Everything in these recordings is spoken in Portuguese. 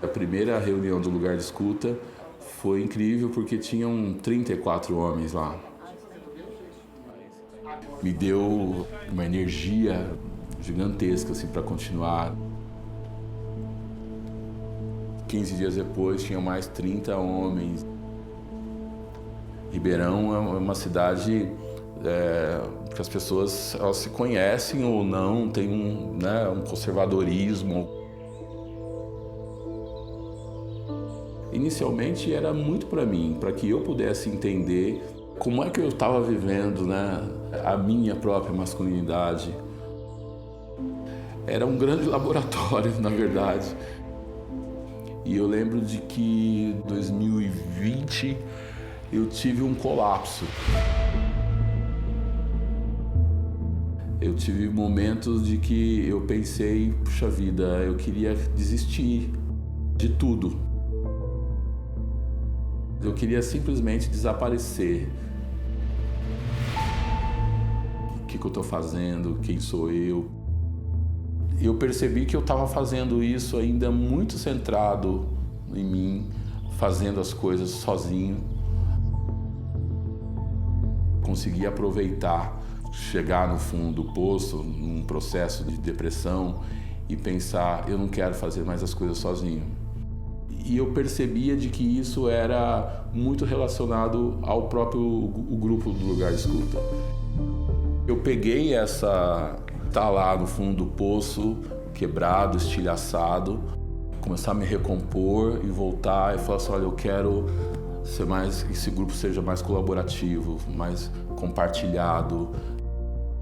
A primeira reunião do lugar de escuta foi incrível porque tinham 34 homens lá. Me deu uma energia gigantesca assim, para continuar. 15 dias depois tinham mais 30 homens. Ribeirão é uma cidade que as pessoas elas se conhecem ou não, tem um conservadorismo. Inicialmente era muito para mim, para que eu pudesse entender como é que eu estava vivendo, né, a minha própria masculinidade. Era um grande laboratório, na verdade. E eu lembro de que em 2020 eu tive um colapso. Eu tive momentos de que eu pensei, puxa vida, eu queria desistir de tudo. Eu queria simplesmente desaparecer. O que eu estou fazendo? Quem sou eu? Eu percebi que eu estava fazendo isso ainda muito centrado em mim, fazendo as coisas sozinho. Consegui aproveitar, chegar no fundo do poço, num processo de depressão e pensar, eu não quero fazer mais as coisas sozinho. E eu percebia de que isso era muito relacionado ao próprio o grupo do lugar de escuta. Eu peguei tá lá no fundo do poço, quebrado, estilhaçado, começar a me recompor e voltar e falar assim, olha, eu quero ser mais, que esse grupo seja mais colaborativo, mais compartilhado.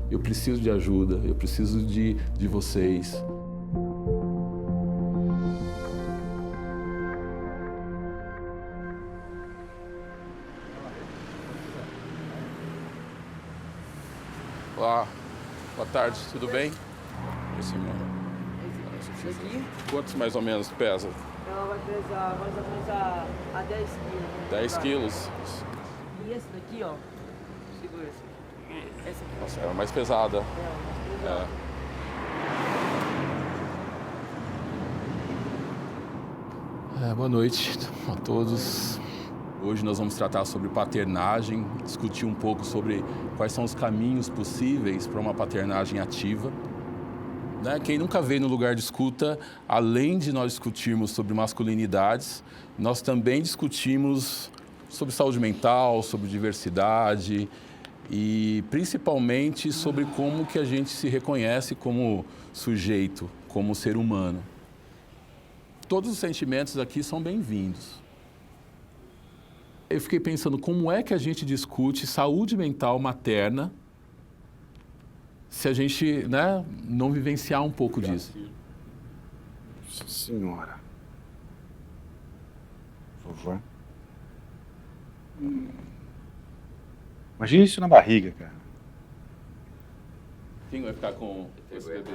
Eu preciso de ajuda, eu preciso de vocês. Olá, boa tarde, tudo bem? Esse aqui? Quantos mais ou menos pesa? Ela vai pesar mais ou menos a 10 quilos. 10 quilos. E esse daqui, ó, segura esse aqui. Essa aqui. Nossa, é a mais pesada. É, mais pesada. Boa noite a todos. Hoje nós vamos tratar sobre paternagem, discutir um pouco sobre quais são os caminhos possíveis para uma paternagem ativa. Quem nunca veio no lugar de escuta, além de nós discutirmos sobre masculinidades, nós também discutimos sobre saúde mental, sobre diversidade e principalmente sobre como que a gente se reconhece como sujeito, como ser humano. Todos os sentimentos aqui são bem-vindos. Eu fiquei pensando como é que a gente discute saúde mental materna se a gente, não vivenciar um pouco disso. Nossa Senhora. Por favor. Imagina isso na barriga, cara. Quem vai ficar com esse bebê?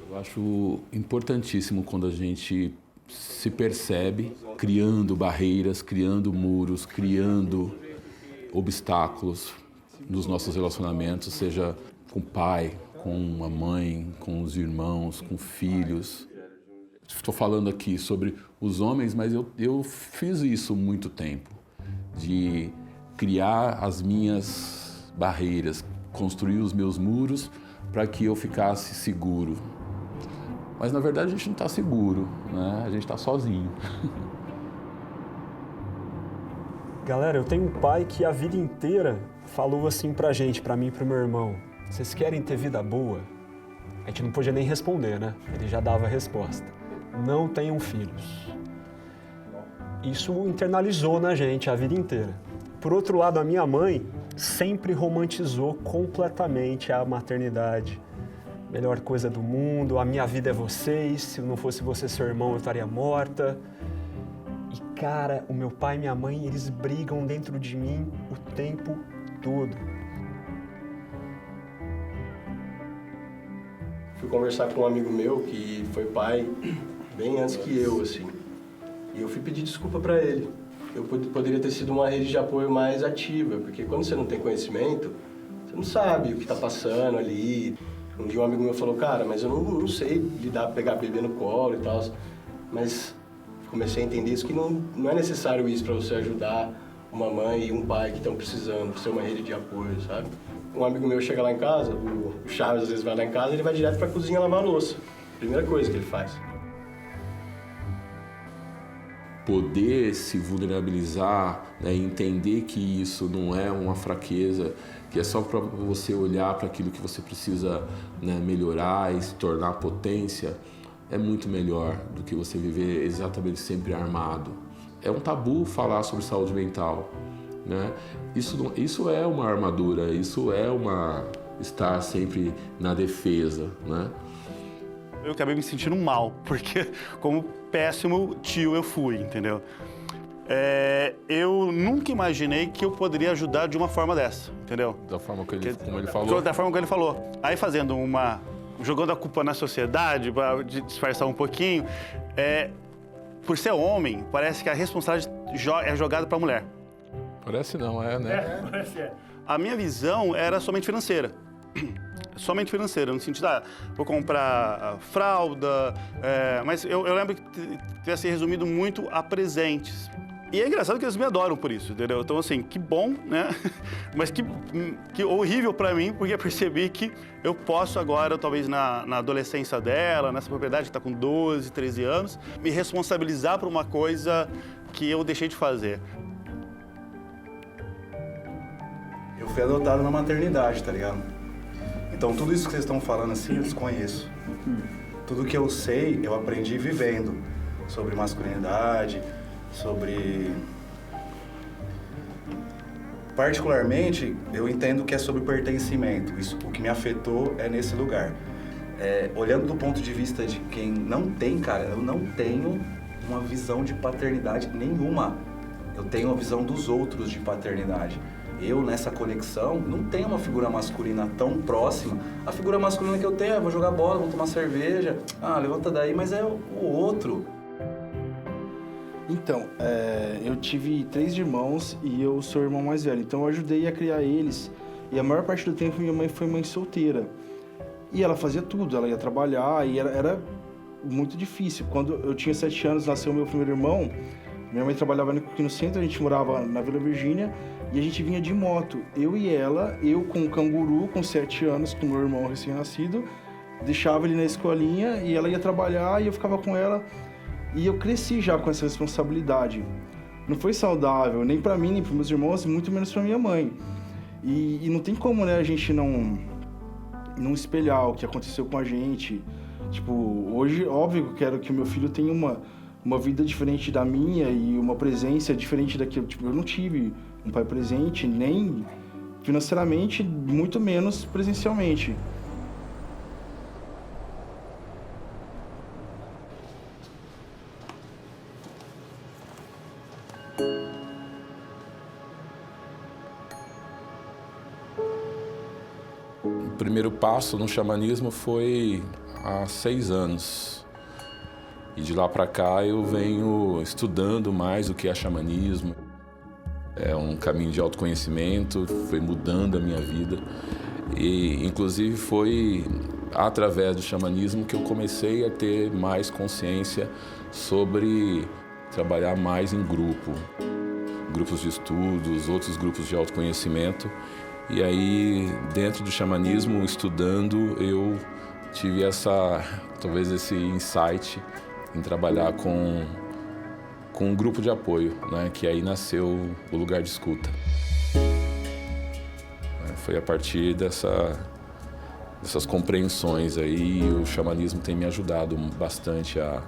Eu acho importantíssimo quando a gente se percebe criando barreiras, criando muros, criando obstáculos nos nossos relacionamentos, seja com o pai, com a mãe, com os irmãos, com filhos. Estou falando aqui sobre os homens, mas eu fiz isso muito tempo, de criar as minhas barreiras, construir os meus muros para que eu ficasse seguro. Mas, na verdade, a gente não está seguro, né? A gente está sozinho. Galera, eu tenho um pai que a vida inteira falou assim pra gente, pra mim e pro meu irmão: vocês querem ter vida boa? A gente não podia nem responder, né? Ele já dava a resposta: não tenham filhos. Isso internalizou na gente a vida inteira. Por outro lado, a minha mãe sempre romantizou completamente a maternidade. Melhor coisa do mundo, a minha vida é vocês, se não fosse você, seu irmão, eu estaria morta. E, cara, o meu pai e minha mãe, eles brigam dentro de mim o tempo todo. Fui conversar com um amigo meu que foi pai bem antes que eu, assim. E eu fui pedir desculpa pra ele. Eu poderia ter sido uma rede de apoio mais ativa, porque quando você não tem conhecimento, você não sabe o que tá passando ali. Um dia um amigo meu falou, cara, mas eu não sei lidar, pegar bebê no colo e tal. Mas comecei a entender isso, que não é necessário isso para você ajudar uma mãe e um pai que estão precisando, ser uma rede de apoio, sabe? Um amigo meu chega lá em casa, o Chaves às vezes vai lá em casa, ele vai direto para a cozinha lavar a louça. Primeira coisa que ele faz. Poder se vulnerabilizar, né, entender que isso não é uma fraqueza, que é só para você olhar para aquilo que você precisa, né, melhorar e se tornar potência, é muito melhor do que você viver exatamente sempre armado. É um tabu falar sobre saúde mental, né? Isso é uma armadura, isso é estar sempre na defesa, né? Eu acabei me sentindo mal, porque como péssimo tio eu fui, entendeu? Eu nunca imaginei que eu poderia ajudar de uma forma dessa, entendeu? Da forma como ele falou? Da forma como ele falou. Aí jogando a culpa na sociedade, para disfarçar um pouquinho, por ser homem, parece que a responsabilidade é jogada para a mulher. Parece não, né? Parece. A minha visão era somente financeira. Somente financeira, no sentido, vou comprar fralda, mas eu lembro que tivesse resumido muito a presentes. E é engraçado que eles me adoram por isso, entendeu? Então, assim, que bom, né? Mas que horrível pra mim, porque eu percebi que eu posso agora, talvez na adolescência dela, nessa propriedade que tá com 12, 13 anos, me responsabilizar por uma coisa que eu deixei de fazer. Eu fui adotado na maternidade, tá ligado? Então, tudo isso que vocês estão falando assim, eu desconheço. Tudo que eu sei, eu aprendi vivendo. Sobre masculinidade, sobre... Particularmente, eu entendo que é sobre pertencimento. Isso, o que me afetou é nesse lugar. Olhando do ponto de vista de quem não tem, cara, eu não tenho uma visão de paternidade nenhuma. Eu tenho a visão dos outros de paternidade. Eu, nessa conexão, não tenho uma figura masculina tão próxima. A figura masculina que eu tenho é: vou jogar bola, vou tomar cerveja, levanta daí, mas é o outro. Então, eu tive 3 irmãos e eu sou o irmão mais velho, então eu ajudei a criar eles. E a maior parte do tempo minha mãe foi mãe solteira. E ela fazia tudo, ela ia trabalhar e era muito difícil. Quando eu tinha 7 anos, nasceu meu primeiro irmão. Minha mãe trabalhava aqui no centro, a gente morava na Vila Virgínia e a gente vinha de moto. Eu e ela, eu com o canguru, com 7 anos, com meu irmão recém-nascido, deixava ele na escolinha e ela ia trabalhar e eu ficava com ela. E eu cresci já com essa responsabilidade. Não foi saudável, nem pra mim, nem pros meus irmãos, muito menos pra minha mãe. E não tem como, né, a gente não espelhar o que aconteceu com a gente. Tipo, hoje, óbvio que eu quero que o meu filho tenha uma vida diferente da minha e uma presença diferente daquilo. Tipo, eu não tive um pai presente, nem financeiramente, muito menos presencialmente. O primeiro passo no xamanismo foi há 6 anos. E de lá para cá eu venho estudando mais o que é xamanismo. É um caminho de autoconhecimento, foi mudando a minha vida. E, inclusive, foi através do xamanismo que eu comecei a ter mais consciência sobre trabalhar mais em grupo. Grupos de estudos, outros grupos de autoconhecimento. E aí, dentro do xamanismo, estudando, eu tive talvez esse insight em trabalhar com um grupo de apoio, né? Que aí nasceu o Lugar de Escuta. Foi a partir dessas compreensões aí, o xamanismo tem me ajudado bastante a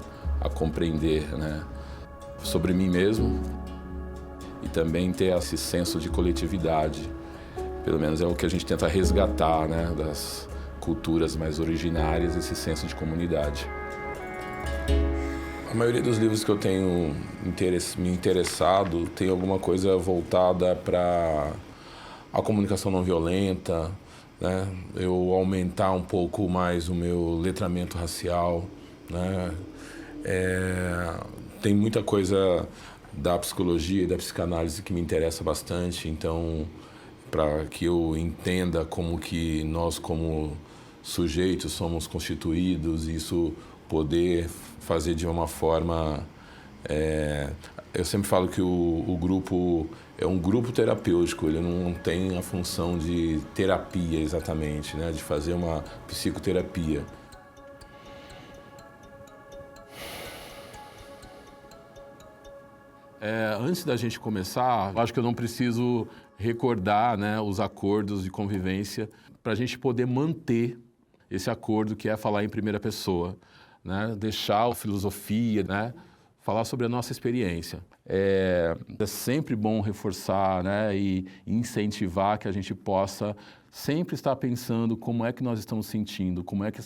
compreender, né? Sobre mim mesmo e também ter esse senso de coletividade. Pelo menos é o que a gente tenta resgatar, né? Das culturas mais originárias, esse senso de comunidade. A maioria dos livros que eu tenho me interessado tem alguma coisa voltada para a comunicação não violenta, né? Eu aumentar um pouco mais o meu letramento racial, né? Tem muita coisa da psicologia e da psicanálise que me interessa bastante, então para que eu entenda como que nós como sujeitos somos constituídos, isso poder fazer de uma forma Eu sempre falo que o grupo é um grupo terapêutico, ele não tem a função de terapia exatamente, né? De fazer uma psicoterapia. Antes da gente começar, eu acho que eu não preciso recordar, né, os acordos de convivência para a gente poder manter esse acordo que é falar em primeira pessoa, né? Deixar a filosofia, né? Falar sobre a nossa experiência. É sempre bom reforçar, né, e incentivar que a gente possa sempre estar pensando como é que nós estamos sentindo, como é que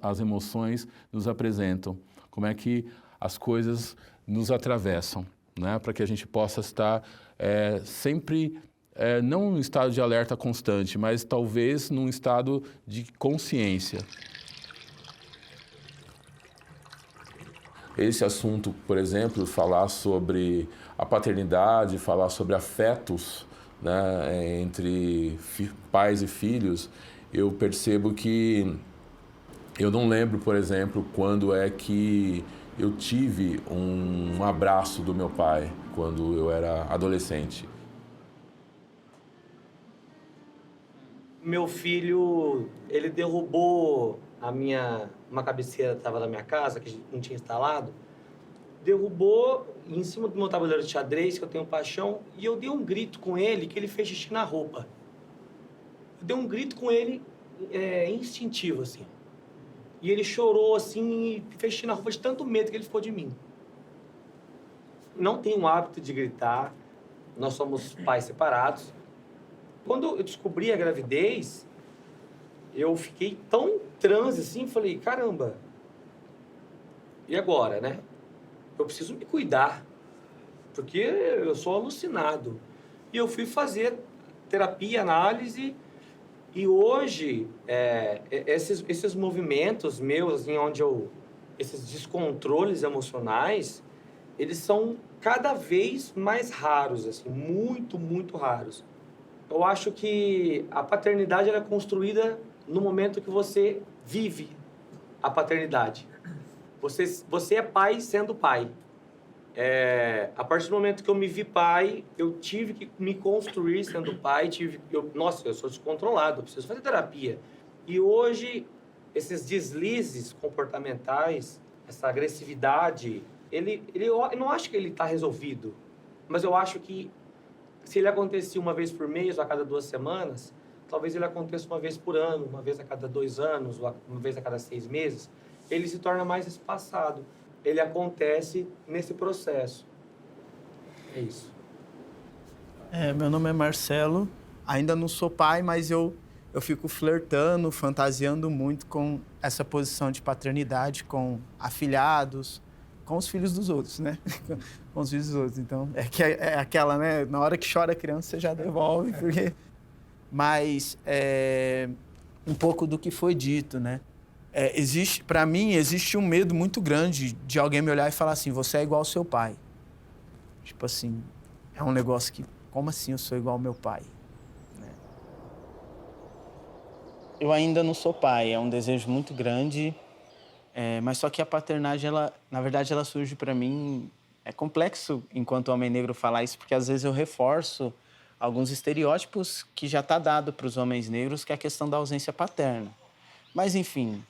as emoções nos apresentam, como é que as coisas nos atravessam, né, para que a gente possa estar sempre, não num estado de alerta constante, mas talvez num estado de consciência. Esse assunto, por exemplo, falar sobre a paternidade, falar sobre afetos, né, entre pais e filhos, eu percebo que eu não lembro, por exemplo, quando é que eu tive um abraço do meu pai, quando eu era adolescente. Meu filho, ele derrubou uma cabeceira que estava na minha casa, que a gente não tinha instalado, derrubou em cima do meu tabuleiro de xadrez, que eu tenho paixão, e eu dei um grito com ele, que ele fez xixi na roupa. Eu dei um grito com ele instintivo, assim. E ele chorou, assim, e fez xixi na roupa de tanto medo que ele ficou de mim. Não tenho o hábito de gritar, nós somos pais separados. Quando eu descobri a gravidez, eu fiquei tão em transe, assim, falei, caramba, e agora, né? Eu preciso me cuidar, porque eu sou alucinado. E eu fui fazer terapia, análise, e hoje, esses movimentos meus, assim, esses descontroles emocionais, eles são cada vez mais raros, assim, muito, muito raros. Eu acho que a paternidade ela é construída no momento que você vive a paternidade. Você é pai sendo pai. A partir do momento que eu me vi pai, eu tive que me construir sendo pai. Nossa, eu sou descontrolado, eu preciso fazer terapia. E hoje, esses deslizes comportamentais, essa agressividade, eu não acho que ele está resolvido, mas eu acho que se ele acontecia uma vez por mês ou a cada 2 semanas, talvez ele aconteça uma vez por ano, uma vez a cada 2 anos, ou uma vez a cada 6 meses. Ele se torna mais espaçado. Ele acontece nesse processo. É isso. Meu nome é Marcelo. Ainda não sou pai, mas eu fico flertando, fantasiando muito com essa posição de paternidade, com afilhados, com os filhos dos outros, né? Com os filhos dos outros. Então, é aquela, né? Na hora que chora a criança, você já devolve, porque... Mas um pouco do que foi dito, né? Para mim, existe um medo muito grande de alguém me olhar e falar assim, você é igual ao seu pai. Tipo assim, é um negócio que, como assim eu sou igual ao meu pai? Né? Eu ainda não sou pai, é um desejo muito grande, mas só que a paternagem, na verdade, ela surge para mim... É complexo, enquanto homem negro, falar isso, porque às vezes eu reforço alguns estereótipos que já está dado para os homens negros, que é a questão da ausência paterna. Mas, enfim,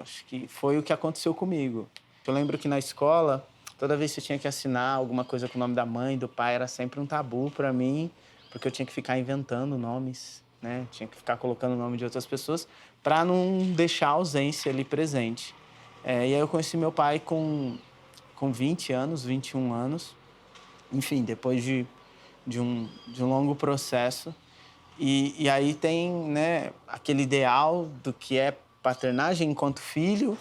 acho que foi o que aconteceu comigo. Eu lembro que na escola, toda vez que eu tinha que assinar alguma coisa com o nome da mãe, do pai, era sempre um tabu para mim, porque eu tinha que ficar inventando nomes, né? Tinha que ficar colocando o nome de outras pessoas para não deixar a ausência ali presente. E aí eu conheci meu pai com 20 anos, 21 anos, enfim, depois de um longo processo. E aí tem, né, aquele ideal do que é paternagem enquanto filho,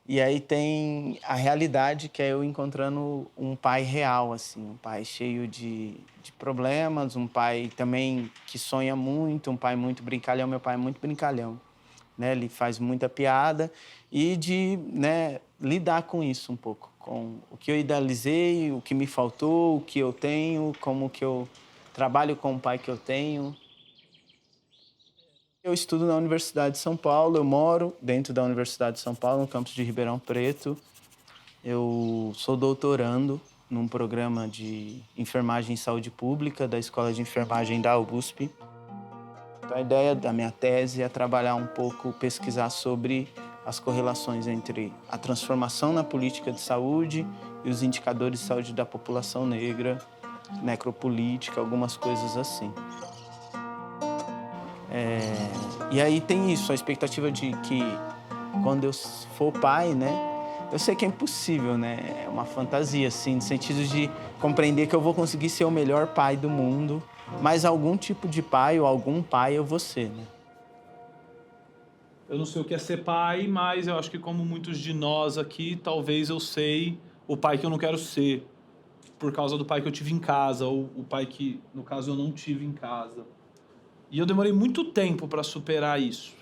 e aí tem a realidade, que é eu encontrando um pai real, assim, um pai cheio de problemas, um pai também que sonha muito, um pai muito brincalhão. Meu pai é muito brincalhão, né? Ele faz muita piada, e de, né, lidar com isso um pouco, com o que eu idealizei, o que me faltou, o que eu tenho, como que eu trabalho com o pai que eu tenho. Eu estudo na Universidade de São Paulo, eu moro dentro da Universidade de São Paulo, no campus de Ribeirão Preto. Eu sou doutorando num programa de enfermagem e saúde pública da Escola de Enfermagem da USP. Então, a ideia da minha tese é trabalhar um pouco, pesquisar sobre as correlações entre a transformação na política de saúde e os indicadores de saúde da população negra, necropolítica, algumas coisas assim. E aí tem isso, a expectativa de que quando eu for pai, né? Eu sei que é impossível, né? É uma fantasia, assim, no sentido de compreender que eu vou conseguir ser o melhor pai do mundo, mas algum tipo de pai ou algum pai eu vou ser, né? Eu não sei o que é ser pai, mas eu acho que como muitos de nós aqui, talvez eu sei o pai que eu não quero ser, por causa do pai que eu tive em casa, ou o pai que, no caso, eu não tive em casa. E eu demorei muito tempo para superar isso.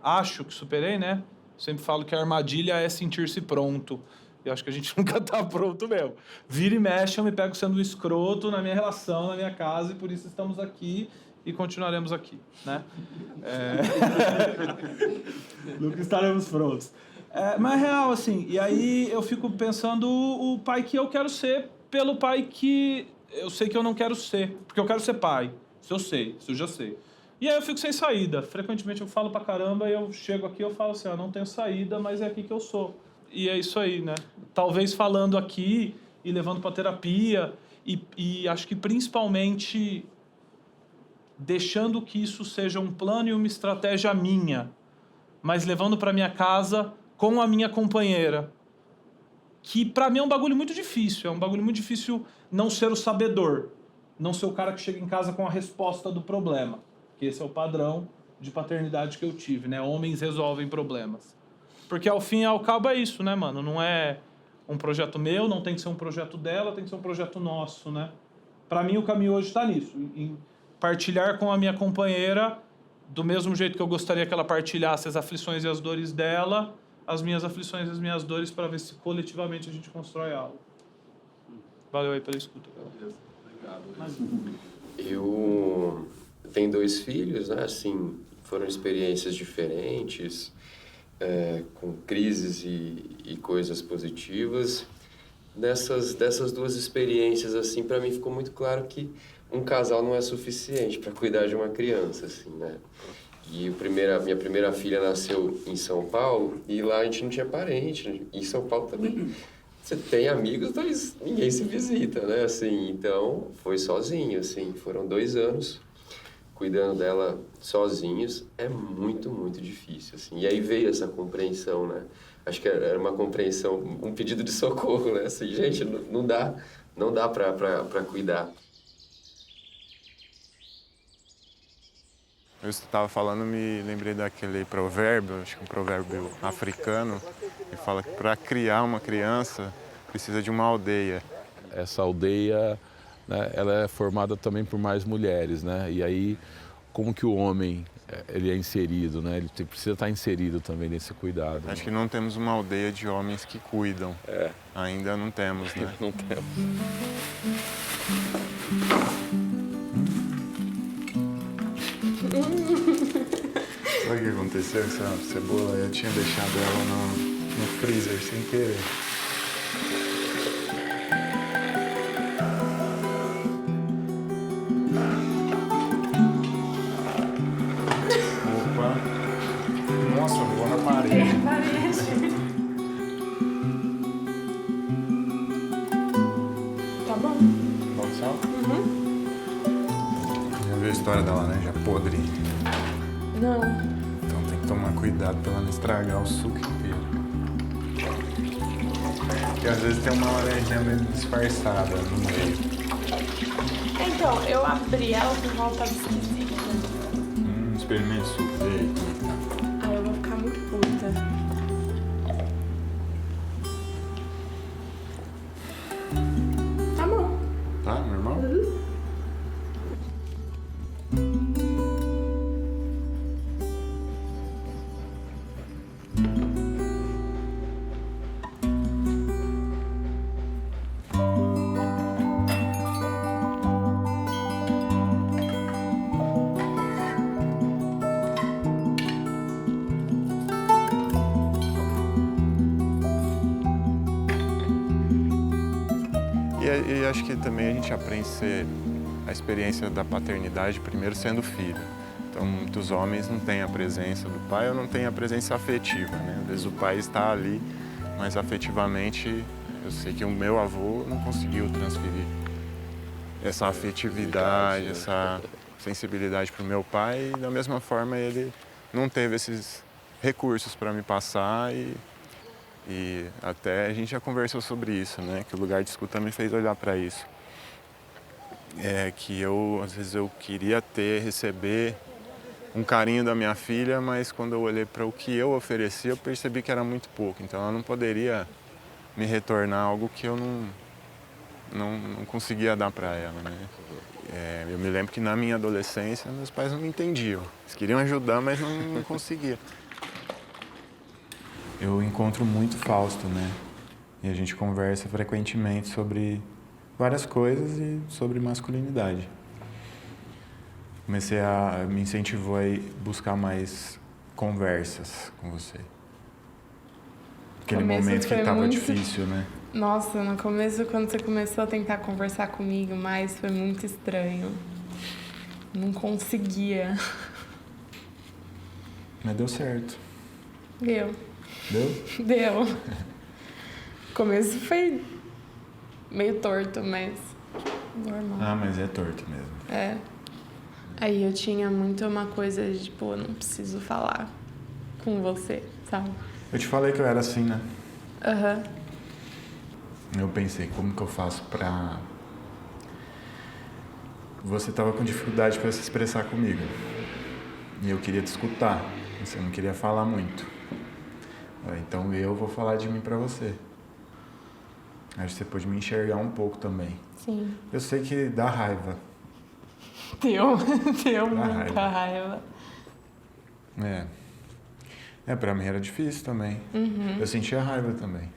Acho que superei, né? Sempre falo que a armadilha é sentir-se pronto. Eu acho que a gente nunca tá pronto mesmo. Vira e mexe, eu me pego sendo escroto na minha relação, na minha casa, e por isso estamos aqui e continuaremos aqui, né? Nunca estaremos prontos. Mas é real, assim, e aí eu fico pensando o pai que eu quero ser pelo pai que eu sei que eu não quero ser, porque eu quero ser pai, se eu já sei. E aí eu fico sem saída. Frequentemente eu falo pra caramba e eu chego aqui e eu falo assim, não tenho saída, mas é aqui que eu sou. E é isso aí, né? Talvez falando aqui e levando pra terapia e acho que principalmente deixando que isso seja um plano e uma estratégia minha, mas levando pra minha casa com a minha companheira. Que pra mim é um bagulho muito difícil. É um bagulho muito difícil não ser o sabedor. Não ser o cara que chega em casa com a resposta do problema. Que esse é o padrão de paternidade que eu tive, né? Homens resolvem problemas. Porque ao fim e ao cabo é isso, né, mano? Não é um projeto meu, não tem que ser um projeto dela, tem que ser um projeto nosso, né? Pra mim o caminho hoje tá nisso. Em partilhar com a minha companheira do mesmo jeito que eu gostaria que ela partilhasse as aflições e as dores dela, as minhas aflições e as minhas dores, para ver se coletivamente a gente constrói algo. Valeu aí pela escuta. Beleza. Obrigado. Eu tenho 2 filhos, né? Assim, foram experiências diferentes, com crises e coisas positivas. Dessas 2 experiências, assim, para mim ficou muito claro que um casal não é suficiente para cuidar de uma criança, assim, né? E minha primeira filha nasceu em São Paulo e lá a gente não tinha parente. Em São Paulo também você tem amigos, mas ninguém se visita, né? Assim, então foi sozinho, assim. Foram 2 anos cuidando dela sozinhos. É muito, muito difícil, assim. E aí veio essa compreensão, né? Acho que era uma compreensão, um pedido de socorro, né? Assim, gente, não dá para cuidar. Eu estava falando, me lembrei daquele provérbio, acho que é um provérbio africano, que fala que para criar uma criança precisa de uma aldeia. Essa aldeia, né, ela é formada também por mais mulheres, né? E aí, como que o homem ele é inserido, né? Ele precisa estar inserido também nesse cuidado. Acho que não temos uma aldeia de homens que cuidam. Ainda não temos, né? Não temos. Sabe o que aconteceu? Essa cebola, eu tinha deixado ela no freezer sem querer. Opa! Nossa, voou na parede. Tá bom. Bom sal? Já viu a história da laranja podre? Não. Então tem que tomar cuidado pra ela não estragar o suco inteiro. Porque às vezes tem uma laranjinha meio disfarçada no meio. Então, eu abri ela porque ela tava esquisita. Experimente o suco dele. Aí eu vou ficar muito puta. Tá bom. Tá, normal? e acho que também a gente aprende a experiência da paternidade primeiro sendo filho. Então, muitos homens não têm a presença do pai ou não têm a presença afetiva, né? Às vezes o pai está ali, mas afetivamente, eu sei que o meu avô não conseguiu transferir essa afetividade, essa sensibilidade para o meu pai, e da mesma forma ele não teve esses recursos para me passar e até a gente já conversou sobre isso, né? Que o lugar de escuta me fez olhar para isso. Que às vezes eu queria receber um carinho da minha filha, mas quando eu olhei para o que eu oferecia, eu percebi que era muito pouco. Então ela não poderia me retornar algo que eu não conseguia dar para ela, né? Eu me lembro que na minha adolescência meus pais não me entendiam. Eles queriam ajudar, mas não conseguiam. Eu encontro muito Fausto, né? E a gente conversa frequentemente sobre várias coisas e sobre masculinidade. Me incentivou a buscar mais conversas com você. Aquele momento que estava difícil, né? Nossa, no começo, quando você começou a tentar conversar comigo mais, foi muito estranho. Não conseguia. Mas deu certo. Deu. Deu? Deu. O começo foi meio torto, mas normal. Ah, mas é torto mesmo. É. Aí eu tinha muito uma coisa de, tipo, eu não preciso falar com você, sabe? Eu te falei que eu era assim, né? Aham. Eu pensei, como que eu faço pra... Você tava com dificuldade para se expressar comigo. E eu queria te escutar. Você não queria falar muito. Então eu vou falar de mim pra você. Acho que você pode me enxergar um pouco também. Sim. Eu sei que dá raiva. Deu muita raiva. Pra mim era difícil também. Uhum. Eu sentia raiva também.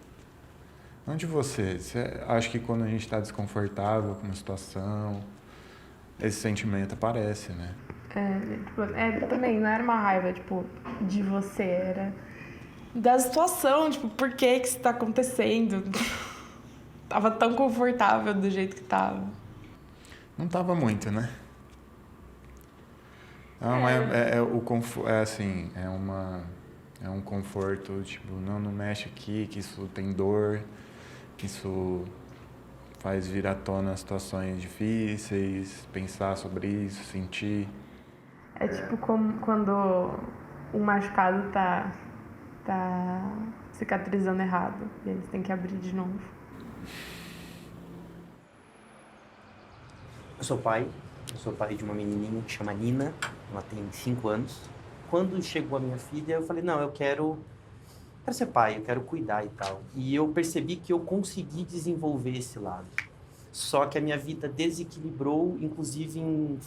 Não de você. Você acha que quando a gente tá desconfortável com uma situação, esse sentimento aparece, né? Também não era uma raiva, tipo, de você, era da situação, tipo, por que isso tá acontecendo? Tava tão confortável do jeito que tava. Não tava muito, né? Não, é um conforto, tipo, não mexe aqui, que isso tem dor, que isso faz vir à tona situações difíceis, pensar sobre isso, sentir. É tipo como quando o machucado tá cicatrizando errado e eles têm que abrir de novo. Eu sou pai de uma menininha que chama Nina, ela tem 5 anos. Quando chegou a minha filha, eu falei, não, eu quero ser pai, eu quero cuidar e tal. E eu percebi que eu consegui desenvolver esse lado. Só que a minha vida desequilibrou, inclusive em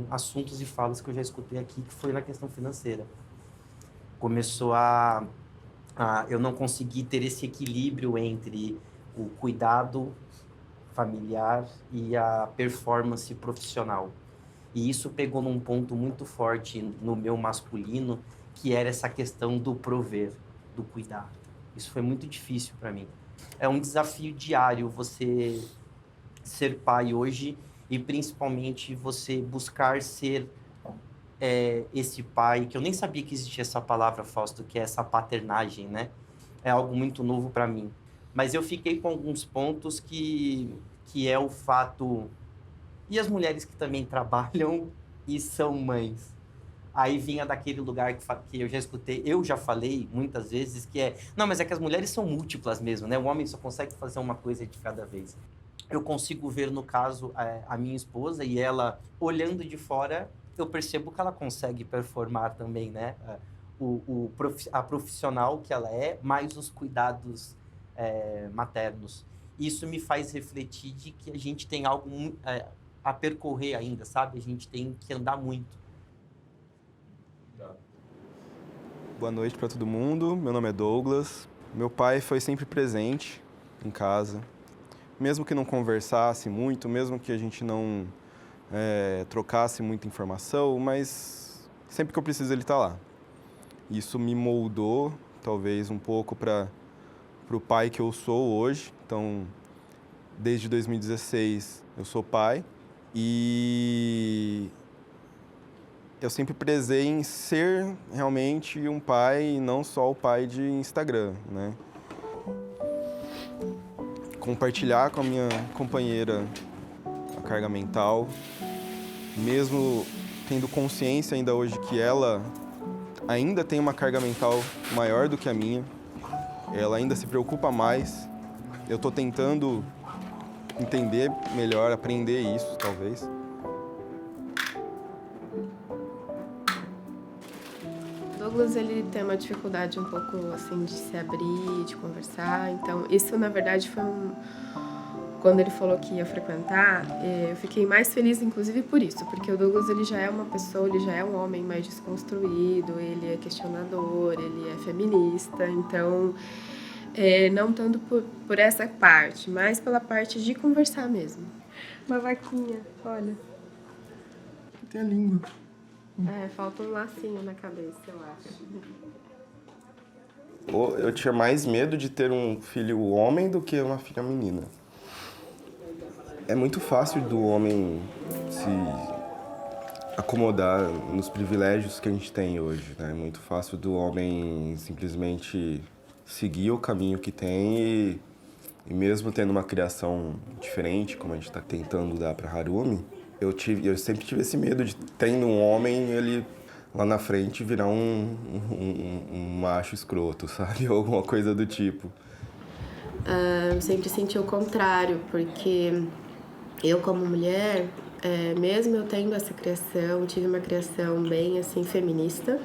assuntos e falas que eu já escutei aqui, que foi na questão financeira. Começou eu não consegui ter esse equilíbrio entre o cuidado familiar e a performance profissional. E isso pegou num ponto muito forte no meu masculino, que era essa questão do prover, do cuidar. Isso foi muito difícil para mim. É um desafio diário você ser pai hoje e principalmente você buscar ser esse pai, que eu nem sabia que existia essa palavra, Fausto, que é essa paternagem, né? É algo muito novo para mim. Mas eu fiquei com alguns pontos que é o fato... E as mulheres que também trabalham e são mães. Aí vinha daquele lugar que eu já escutei, eu já falei muitas vezes, que não, mas é que as mulheres são múltiplas mesmo, né? O homem só consegue fazer uma coisa de cada vez. Eu consigo ver, no caso, a minha esposa e ela, olhando de fora, eu percebo que ela consegue performar também, né? A profissional que ela é, mais os cuidados maternos. Isso me faz refletir de que a gente tem algo a percorrer ainda, sabe? A gente tem que andar muito. Boa noite para todo mundo. Meu nome é Douglas. Meu pai foi sempre presente em casa. Mesmo que não conversasse muito, mesmo que a gente não trocasse muita informação, mas sempre que eu preciso ele tá lá. Isso me moldou, talvez, um pouco para o pai que eu sou hoje. Então, Desde 2016 eu sou pai e eu sempre prezei em ser realmente um pai e não só o pai de Instagram, né? Compartilhar com a minha companheira a carga mental, mesmo tendo consciência ainda hoje que ela ainda tem uma carga mental maior do que a minha, ela ainda se preocupa mais. Eu estou tentando entender melhor, aprender isso, talvez. Douglas, ele tem uma dificuldade um pouco, assim, de se abrir, de conversar. Então, isso, na verdade, foi Quando ele falou que ia frequentar, eu fiquei mais feliz, inclusive, por isso. Porque o Douglas, ele já é uma pessoa, ele já é um homem mais desconstruído, ele é questionador, ele é feminista. Então, não tanto por essa parte, mas pela parte de conversar mesmo. Uma vaquinha, olha. Tem a língua. Falta um lacinho na cabeça, eu acho. Eu tinha mais medo de ter um filho homem do que uma filha menina. É muito fácil do homem se acomodar nos privilégios que a gente tem hoje, né? É muito fácil do homem simplesmente seguir o caminho que tem e mesmo tendo uma criação diferente, como a gente está tentando dar para Harumi, eu sempre tive esse medo de, tendo um homem, ele lá na frente virar um macho escroto, sabe? Ou alguma coisa do tipo. Eu sempre senti o contrário, porque eu, como mulher, mesmo eu tendo essa criação, tive uma criação bem, assim, feminista,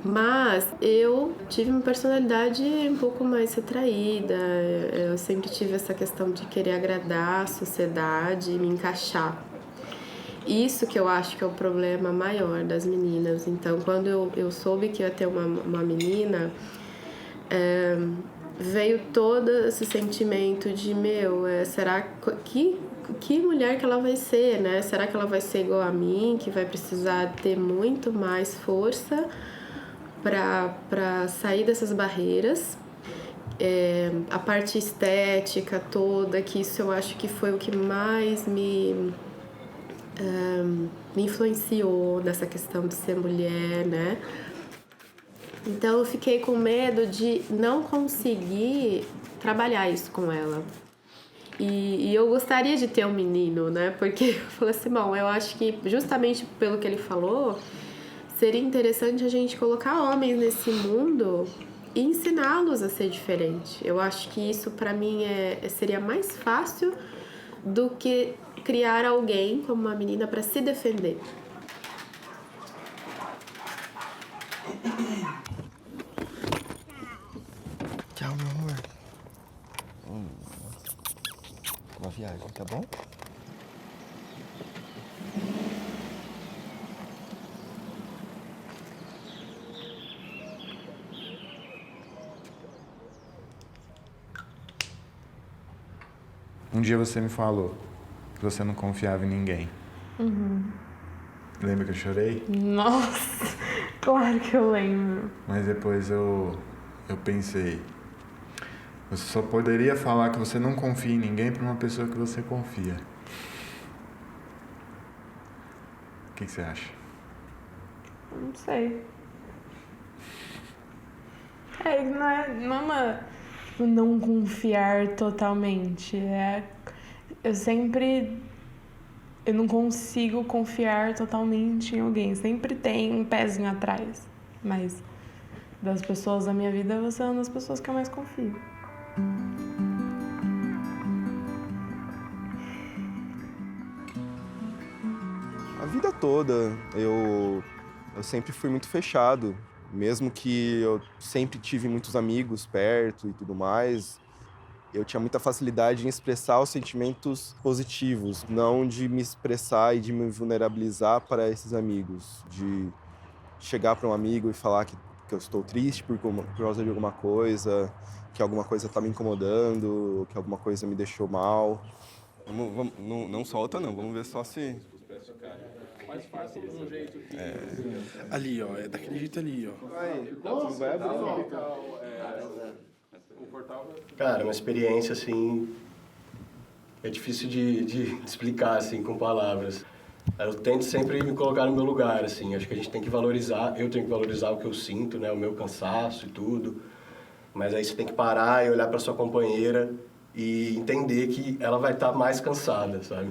mas eu tive uma personalidade um pouco mais retraída. Eu sempre tive essa questão de querer agradar a sociedade e me encaixar. Isso que eu acho que é o problema maior das meninas. Então, quando eu soube que ia ter uma menina, veio todo esse sentimento de, será que mulher que ela vai ser, né? Será que ela vai ser igual a mim, que vai precisar ter muito mais força para sair dessas barreiras? A parte estética toda, que isso eu acho que foi o que mais me influenciou nessa questão de ser mulher, né? Então eu fiquei com medo de não conseguir trabalhar isso com ela. E eu gostaria de ter um menino, né? Porque eu falei assim, bom, eu acho que justamente pelo que ele falou, seria interessante a gente colocar homens nesse mundo e ensiná-los a ser diferente. Eu acho que isso para mim seria mais fácil do que criar alguém como uma menina para se defender. Tchau, meu amor. Boa viagem, tá bom? Um dia você me falou que você não confiava em ninguém. Uhum. Lembra que eu chorei? Nossa, claro que eu lembro. Mas depois eu pensei, você só poderia falar que você não confia em ninguém para uma pessoa que você confia. O que você acha? Não sei. Não é uma não confiar totalmente. Eu não consigo confiar totalmente em alguém. Sempre tem um pezinho atrás. Mas das pessoas da minha vida, você é uma das pessoas que eu mais confio. A vida toda eu sempre fui muito fechado. Mesmo que eu sempre tive muitos amigos perto e tudo mais, eu tinha muita facilidade em expressar os sentimentos positivos, não de me expressar e de me vulnerabilizar para esses amigos, de chegar para um amigo e falar que eu estou triste por causa de alguma coisa, que alguma coisa está me incomodando, que alguma coisa me deixou mal. Não solta não, vamos ver só se... Mais fácil de um jeito que... Ali, ó, é daquele jeito ali, ó. Não vai abrir, Cara, uma experiência, assim, é difícil de explicar, assim, com palavras. Eu tento sempre me colocar no meu lugar, assim. Acho que a gente tem que valorizar, eu tenho que valorizar o que eu sinto, né? O meu cansaço e tudo. Mas aí você tem que parar e olhar para sua companheira e entender que ela vai estar mais cansada, sabe?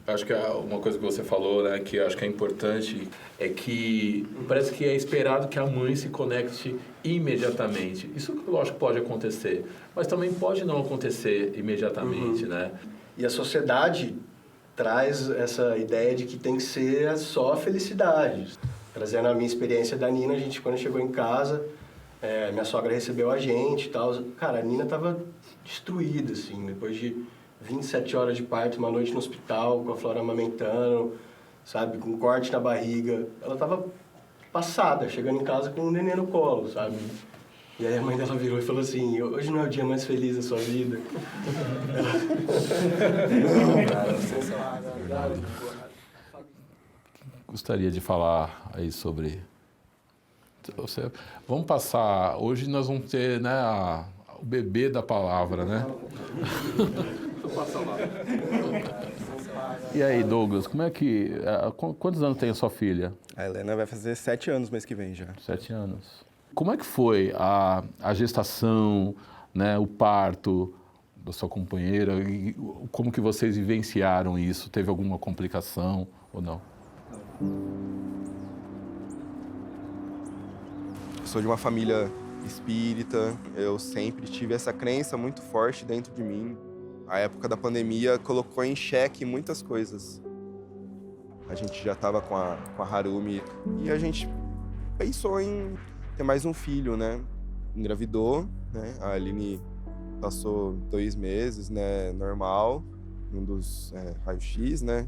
Acho que uma coisa que você falou, né, que acho que é importante, é que parece que é esperado que a mãe se conecte imediatamente. Isso, lógico, pode acontecer, mas também pode não acontecer imediatamente, né? E a sociedade traz essa ideia de que tem que ser só felicidade. Trazendo a minha experiência da Nina, a gente, quando chegou em casa, minha sogra recebeu a gente e tal. Cara, a Nina tava destruída, assim, depois de 27 horas de parto, uma noite no hospital, com a Flora amamentando, sabe, com um corte na barriga. Ela tava passada, chegando em casa com um neném no colo, sabe? E aí a mãe dela virou e falou assim, hoje não é o dia mais feliz da sua vida. Gostaria de falar aí sobre... Vamos passar... Hoje nós vamos ter, né, o bebê da palavra, né? E aí, Douglas, como é que... Quantos anos tem a sua filha? A Helena vai fazer 7 anos mês que vem já. 7 anos. Como é que foi a gestação, né, o parto da sua companheira? E como que vocês vivenciaram isso? Teve alguma complicação ou não? Eu sou de uma família espírita, eu sempre tive essa crença muito forte dentro de mim. A época da pandemia colocou em xeque muitas coisas. A gente já estava com a Harumi e a gente pensou em ter mais um filho, né? Engravidou, né? A Aline passou 2 meses, né? Normal, um dos raio-x, né?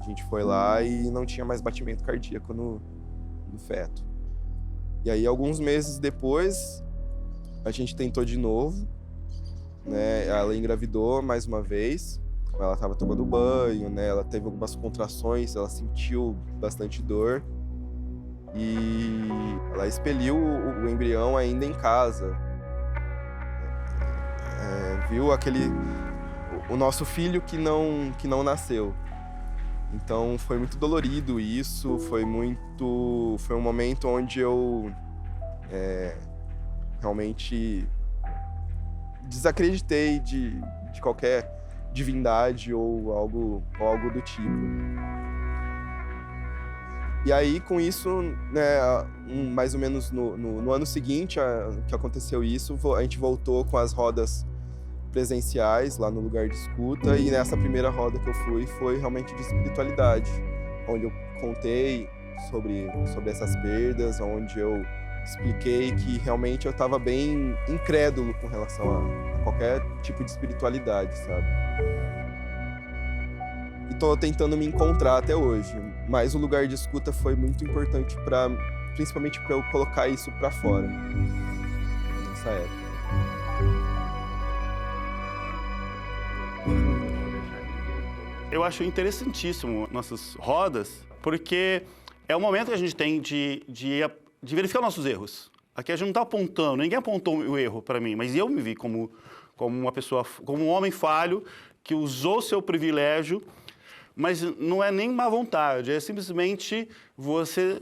A gente foi lá e não tinha mais batimento cardíaco no feto. E aí, alguns meses depois, a gente tentou de novo, né? Ela engravidou mais uma vez. Ela estava tomando banho, né? Ela teve algumas contrações, ela sentiu bastante dor. E ela expeliu o embrião ainda em casa. Viu o nosso filho que não nasceu. Então foi muito dolorido isso, foi um momento onde eu realmente desacreditei de qualquer divindade ou algo do tipo. E aí, com isso, né, mais ou menos no ano seguinte que aconteceu isso, a gente voltou com as rodas presenciais lá no lugar de escuta, e nessa primeira roda que eu fui foi realmente de espiritualidade, onde eu contei sobre essas perdas, onde eu expliquei que realmente eu estava bem incrédulo com relação a qualquer tipo de espiritualidade, sabe? E tô tentando me encontrar até hoje, mas o lugar de escuta foi muito importante principalmente para eu colocar isso para fora nessa época. Eu acho interessantíssimo nossas rodas, porque é o momento que a gente tem de verificar nossos erros. Aqui a gente não está apontando, ninguém apontou o erro para mim, mas eu me vi como uma pessoa, como um homem falho que usou seu privilégio, mas não é nem má vontade, é simplesmente você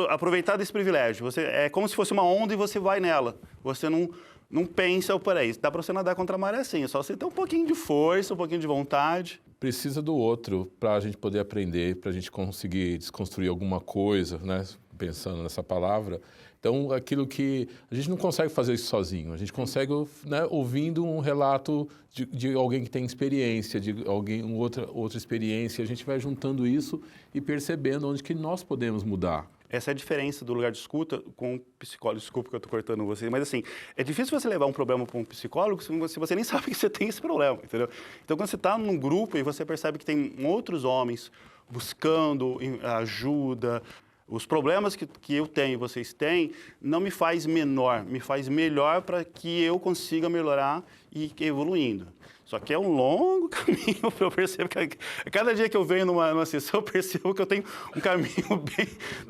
aproveitar desse privilégio. É como se fosse uma onda e você vai nela. Você não pensa, peraí, dá para você nadar contra a maré assim, é só você ter um pouquinho de força, um pouquinho de vontade. Precisa do outro para a gente poder aprender, para a gente conseguir desconstruir alguma coisa, né? Pensando nessa palavra. Então, aquilo que a gente não consegue fazer isso sozinho, a gente consegue, né, ouvindo um relato de alguém que tem experiência, de alguém outra experiência, a gente vai juntando isso e percebendo onde que nós podemos mudar. Essa é a diferença do lugar de escuta com o psicólogo. Desculpa que eu estou cortando você, mas assim, é difícil você levar um problema para um psicólogo se você nem sabe que você tem esse problema, entendeu? Então, quando você está num grupo e você percebe que tem outros homens buscando ajuda, os problemas que eu tenho e vocês têm não me faz menor, me faz melhor para que eu consiga melhorar e ir evoluindo. Só que é um longo caminho, eu percebo que cada dia que eu venho numa sessão, eu percebo que eu tenho um caminho bem...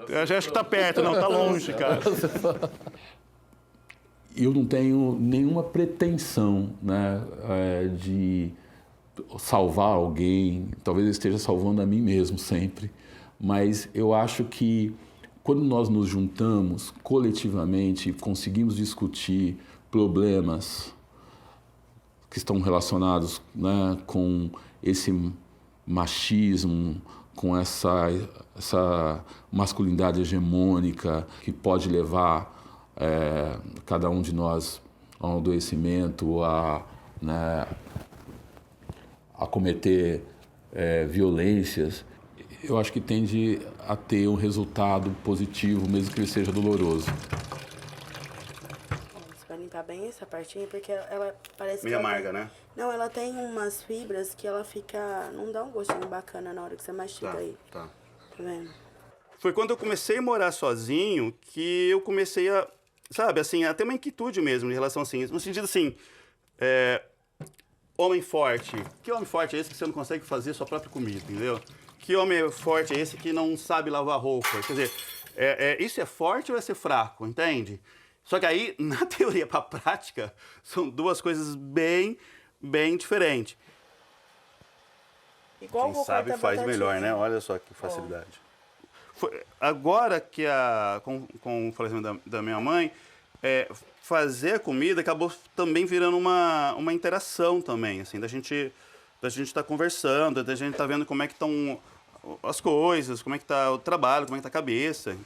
Eu já acho que está perto, não, está longe, cara. Eu não tenho nenhuma pretensão, né, de salvar alguém, talvez eu esteja salvando a mim mesmo sempre, mas eu acho que quando nós nos juntamos coletivamente e conseguimos discutir problemas que estão relacionados, né, com esse machismo, com essa masculinidade hegemônica que pode levar cada um de nós a um adoecimento, né, a cometer violências, eu acho que tende a ter um resultado positivo, mesmo que ele seja doloroso. Você vai limpar bem essa partinha, porque ela parece Meio que... amarga, né? Não, ela tem umas fibras que ela fica... Não dá um gostinho bacana na hora que você mastiga aí. Tá. Tá vendo? Foi quando eu comecei a morar sozinho que eu comecei a, sabe, assim, a ter uma inquietude mesmo em relação, assim, no sentido, assim, homem forte. Que homem forte é esse que você não consegue fazer sua própria comida, entendeu? Que homem forte é esse que não sabe lavar roupa? Quer dizer, isso é forte ou é ser fraco, entende? Só que aí, na teoria para a prática, são duas coisas bem diferentes. Igual quem sabe faz melhor, né? Olha só que facilidade. Agora que com o falecimento da minha mãe, fazer a comida acabou também virando uma interação também, assim, da gente estar conversando, da gente estar vendo como é que estão as coisas, como é que está o trabalho, como é que está a cabeça.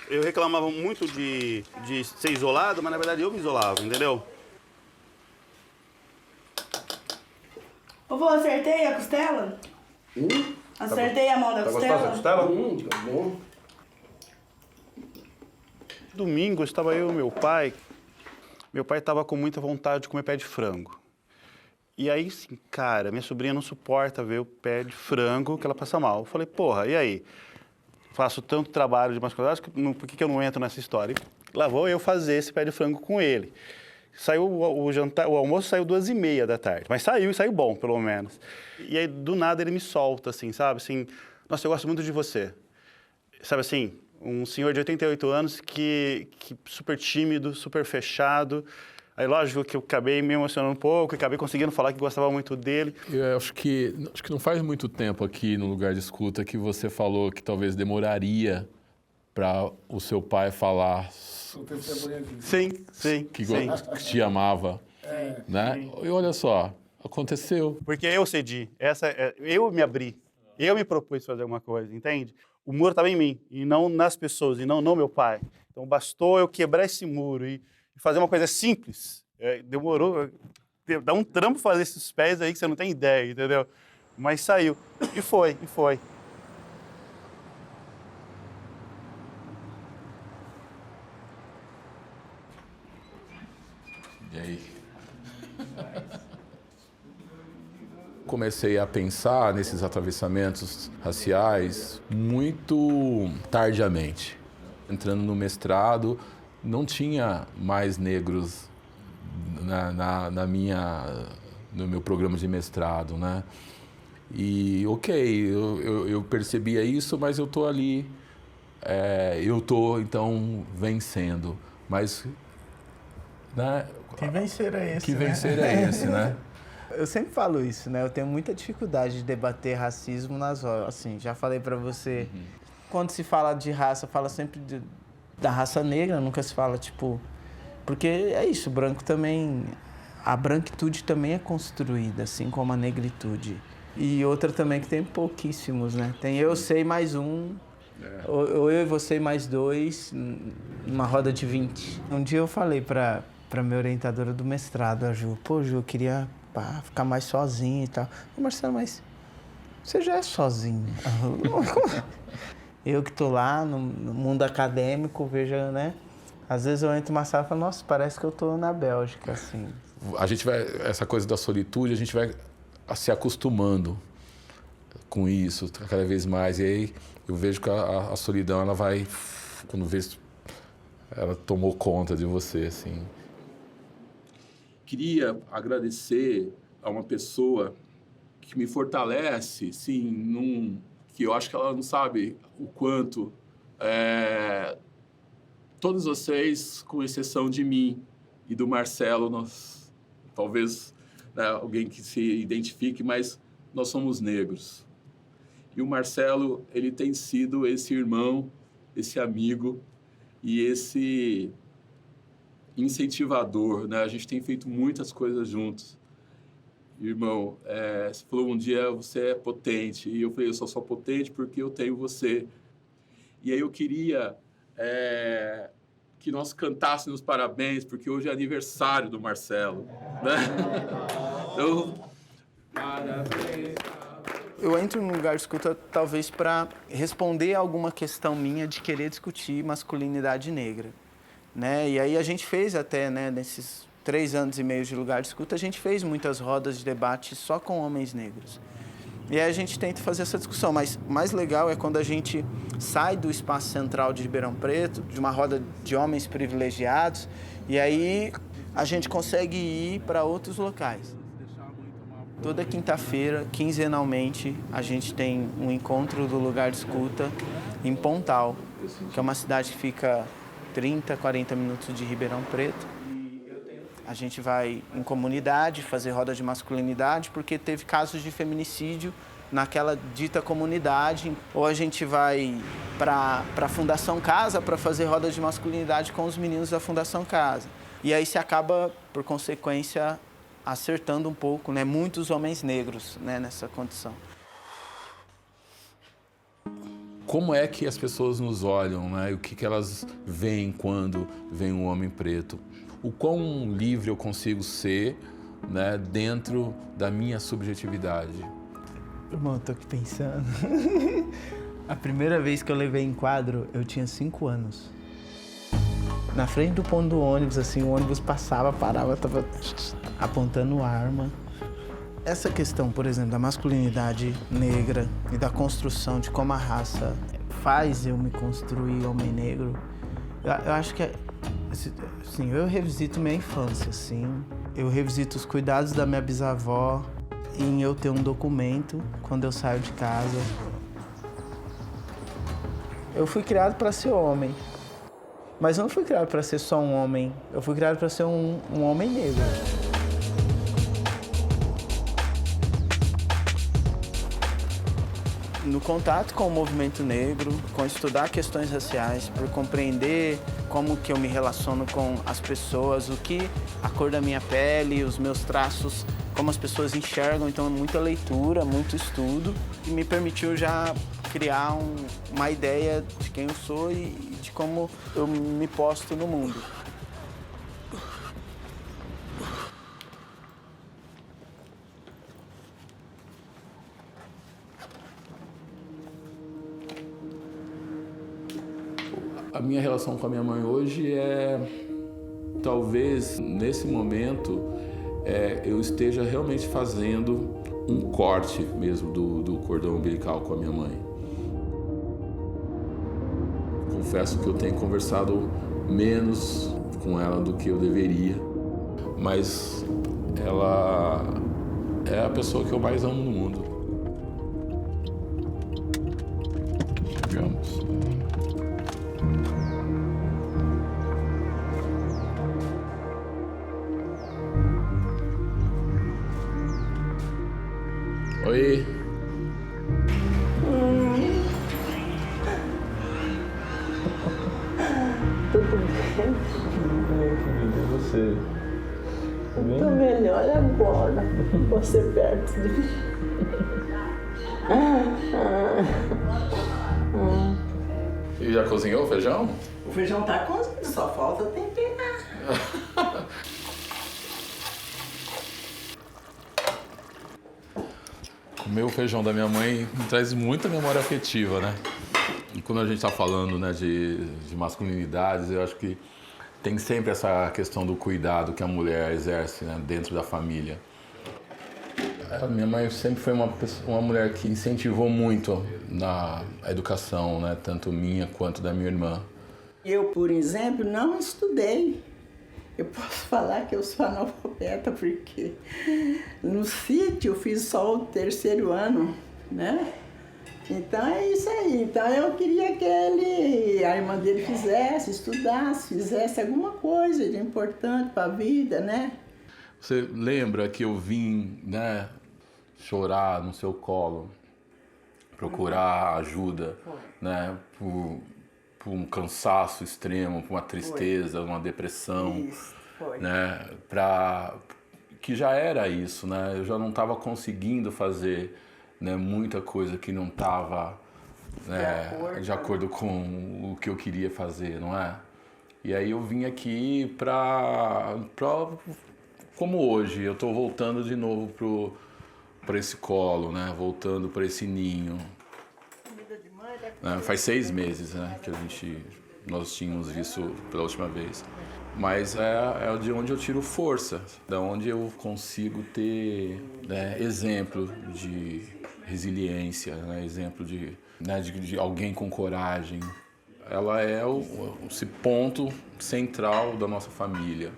Eu reclamava muito de ser isolado, mas na verdade eu me isolava, entendeu? Vovô, acertei a costela? Acertei a mão da costela? Tá gostosa a costela? Tá bom. Domingo estava eu e meu pai. Meu pai estava com muita vontade de comer pé de frango. E aí, assim, cara, minha sobrinha não suporta ver o pé de frango que ela passa mal. Eu falei, porra, e aí? Faço tanto trabalho de masculinidade, por que eu não entro nessa história? E lá vou eu fazer esse pé de frango com ele. Saiu o almoço saiu 2h30 da tarde, mas saiu bom, pelo menos. E aí, do nada, ele me solta, assim, sabe? Assim, nossa, eu gosto muito de você. Sabe assim, um senhor de 88 anos que super tímido, super fechado. Aí, lógico que eu acabei me emocionando um pouco, acabei conseguindo falar que gostava muito dele. Eu acho que não faz muito tempo aqui no Lugar de Escuta que você falou que talvez demoraria para o seu pai falar sim. Que te amava, né? E olha só, aconteceu. Porque eu cedi, eu me abri, eu me propus fazer alguma coisa, entende? O muro estava em mim, e não nas pessoas, e não no meu pai. Então bastou eu quebrar esse muro e fazer uma coisa simples. Demorou, dá um trampo fazer esses pés aí que você não tem ideia, entendeu? Mas saiu, e foi. E aí? Comecei a pensar nesses atravessamentos raciais muito tardiamente. Entrando no mestrado, não tinha mais negros no meu programa de mestrado, né? E, eu percebia isso, mas eu tô ali, então, vencendo. Mas, né? Que vencer é esse, Que vencer é esse, né? Eu sempre falo isso, né? Eu tenho muita dificuldade de debater racismo nas horas. Assim, já falei pra você. Quando se fala de raça, fala sempre da raça negra, nunca se fala, tipo... Porque é isso, o branco também... A branquitude também é construída, assim como a negritude. E outra também que tem pouquíssimos, né? Tem eu sei mais um, ou eu e você mais dois, numa roda de 20. Um dia eu falei pra minha orientadora do mestrado, a Ju, pô, Ju, eu queria ficar mais sozinho e tal. Ô, Marcelo, mas você já é sozinho. Eu que tô lá no mundo acadêmico, vejo, né? Às vezes eu entro numa sala e falo, nossa, parece que eu tô na Bélgica, assim. A gente vai, essa coisa da solitude, a gente vai se acostumando com isso cada vez mais. E aí eu vejo que a solidão, ela vai, quando vê, ela tomou conta de você, assim. Queria agradecer a uma pessoa que me fortalece, sim, que eu acho que ela não sabe o quanto. Todos vocês, com exceção de mim e do Marcelo, nós talvez né, alguém que se identifique, mas nós somos negros. E o Marcelo, ele tem sido esse irmão, esse amigo e esse incentivador, né? A gente tem feito muitas coisas juntos. Irmão, você falou um dia, você é potente. E eu falei, eu só sou potente porque eu tenho você. E aí eu queria que nós cantássemos parabéns, porque hoje é aniversário do Marcelo, né? Então, parabéns. Eu entro no lugar de escuta talvez para responder a alguma questão minha de querer discutir masculinidade negra, né? E aí a gente fez até, né, nesses 3 anos e meio de lugar de escuta, a gente fez muitas rodas de debate só com homens negros. E aí a gente tenta fazer essa discussão, mas mais legal é quando a gente sai do espaço central de Ribeirão Preto, de uma roda de homens privilegiados, e aí a gente consegue ir para outros locais. Toda quinta-feira, quinzenalmente, a gente tem um encontro do lugar de escuta em Pontal, que é uma cidade que fica 30, 40 minutos de Ribeirão Preto. A gente vai em comunidade fazer roda de masculinidade, porque teve casos de feminicídio naquela dita comunidade. Ou a gente vai para a Fundação Casa para fazer roda de masculinidade com os meninos da Fundação Casa. E aí se acaba, por consequência, acertando um pouco, né, muitos homens negros, né, nessa condição. Como é que as pessoas nos olham, né? O que elas veem quando vem um homem preto? O quão livre eu consigo ser, né, dentro da minha subjetividade? Irmão, eu tô aqui pensando. A primeira vez que eu levei em quadro, eu tinha 5 anos. Na frente do ponto do ônibus, assim, o ônibus passava, parava, tava apontando arma. Essa questão, por exemplo, da masculinidade negra e da construção de como a raça faz eu me construir homem negro, eu acho que, assim, eu revisito minha infância, assim. Eu revisito os cuidados da minha bisavó em eu ter um documento quando eu saio de casa. Eu fui criado para ser homem. Mas eu não fui criado para ser só um homem, eu fui criado para ser um homem negro. No contato com o movimento negro, com estudar questões raciais, por compreender como que eu me relaciono com as pessoas, o que a cor da minha pele, os meus traços, como as pessoas enxergam, então muita leitura, muito estudo, e me permitiu já criar uma ideia de quem eu sou e de como eu me posto no mundo. A minha relação com a minha mãe hoje talvez, nesse momento, eu esteja realmente fazendo um corte mesmo do cordão umbilical com a minha mãe. Confesso que eu tenho conversado menos com ela do que eu deveria, mas ela é a pessoa que eu mais amo no mundo. Chegamos. Oi. Tudo bem? Tudo bem, querida. E você? Tô melhor agora. Você perto de mim. E já cozinhou o feijão? O feijão tá cozido, só falta temperar. Comer o feijão da minha mãe me traz muita memória afetiva, né? E quando a gente está falando, né, de masculinidades, eu acho que tem sempre essa questão do cuidado que a mulher exerce, né, dentro da família. A minha mãe sempre foi uma mulher que incentivou muito na educação, né, tanto minha quanto da minha irmã. Eu, por exemplo, não estudei. Eu posso falar que eu sou analfabeta porque no sítio eu fiz só o 3º ano, né? Então é isso aí. Então eu queria que a irmã dele estudasse, fizesse alguma coisa de importante para a vida, né? Você lembra que eu vim, né, chorar no seu colo, procurar ajuda, né, por um cansaço extremo, por uma tristeza, uma depressão, Isso, foi. né, que já era isso, né? Eu já não estava conseguindo fazer, né, muita coisa que não estava, né, de acordo com o que eu queria fazer, não é? E aí eu vim aqui como hoje, eu estou voltando de novo para esse colo, né? Voltando para esse ninho. Faz 6 meses, né, que nós tínhamos visto pela última vez. Mas é de onde eu tiro força, da onde eu consigo ter, né, exemplo de resiliência, né, exemplo de alguém com coragem. Ela é esse ponto central da nossa família.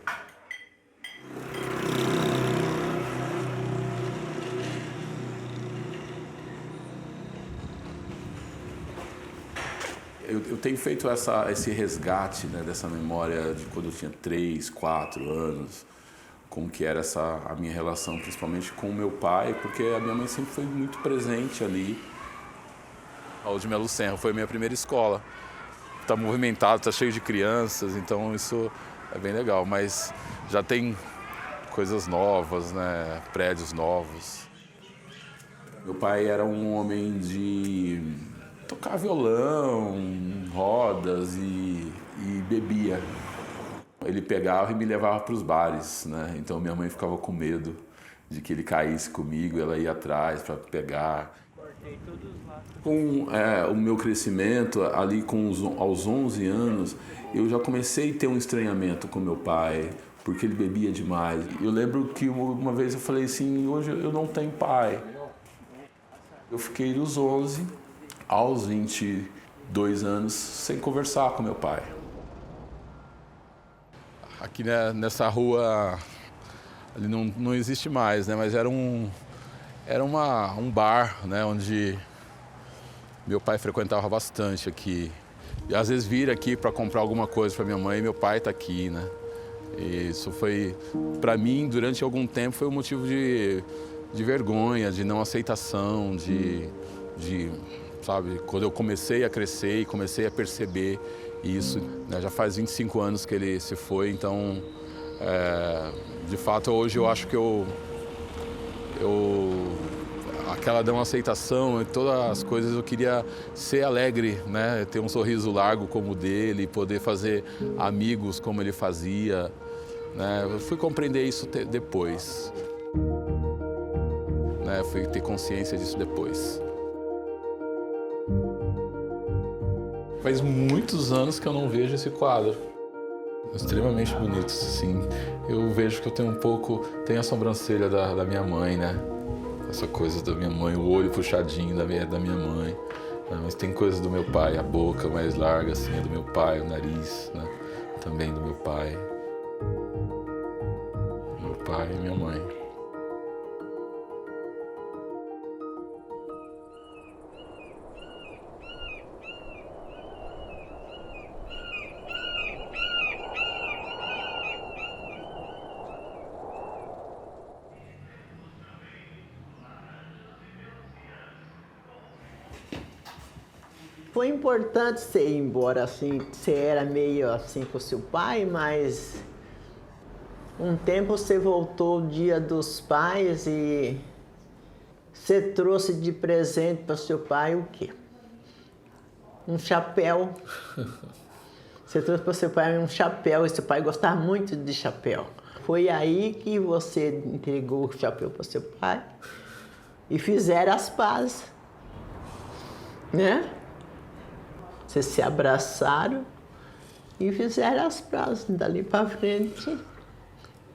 Eu tenho feito esse resgate, né, dessa memória de quando eu tinha 3, 4 anos, como que era a minha relação, principalmente com o meu pai, porque a minha mãe sempre foi muito presente ali. A Alde Melo Senra foi a minha primeira escola. Está movimentado, está cheio de crianças, então isso é bem legal, mas já tem coisas novas, né, prédios novos. Meu pai era um homem de tocar violão, rodas e bebia. Ele pegava e me levava para os bares, né? Então minha mãe ficava com medo de que ele caísse comigo, ela ia atrás para pegar. Com o meu crescimento, ali aos 11 anos, eu já comecei a ter um estranhamento com meu pai, porque ele bebia demais. Eu lembro que uma vez eu falei assim, hoje eu não tenho pai. Eu fiquei dos 11 aos 22 anos sem conversar com meu pai. Aqui, né, nessa rua, ali não existe mais, né, mas era um bar, né, onde meu pai frequentava bastante aqui. E às vezes vir aqui para comprar alguma coisa para minha mãe, meu pai está aqui, né. E isso foi, para mim, durante algum tempo, foi um motivo de vergonha, de não aceitação, sabe, quando eu comecei a crescer e comecei a perceber isso, né, já faz 25 anos que ele se foi, então, de fato, hoje eu acho que aquela não aceitação e todas as coisas, eu queria ser alegre, né, ter um sorriso largo como o dele, poder fazer amigos como ele fazia, né, eu fui compreender isso depois, né, fui ter consciência disso depois. Faz muitos anos que eu não vejo esse quadro. Extremamente bonito, sim. Eu vejo que eu tenho a sobrancelha da minha mãe, né? Essa coisa da minha mãe, o olho puxadinho da minha mãe. Mas tem coisas do meu pai, a boca mais larga, assim, é do meu pai, o nariz, né? Também do meu pai. Meu pai e minha mãe. Foi importante você ir embora, assim, você era meio assim com seu pai, mas um tempo você voltou o Dia dos Pais e você trouxe de presente para seu pai o quê? Um chapéu. Você trouxe para seu pai um chapéu e seu pai gostava muito de chapéu. Foi aí que você entregou o chapéu para seu pai e fizeram as pazes, né? Vocês se abraçaram e fizeram as pazes. Dali para frente,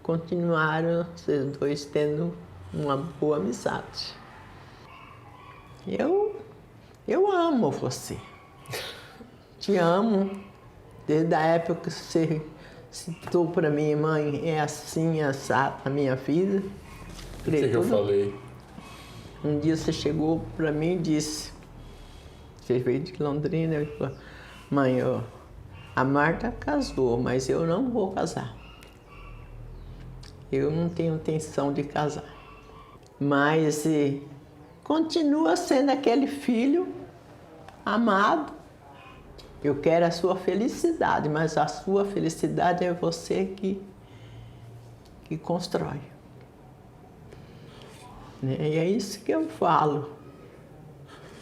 continuaram vocês dois tendo uma boa amizade. Eu amo você. Te amo. Desde a época que você citou para mim, mãe, é assim, assado na minha vida. O que eu falei? Um dia você chegou para mim e disse... Você veio de Londrina e falou, mãe, a Marta casou, mas eu não vou casar. Eu não tenho intenção de casar. Mas continua sendo aquele filho amado. Eu quero a sua felicidade, mas a sua felicidade é você que constrói. E é isso que eu falo.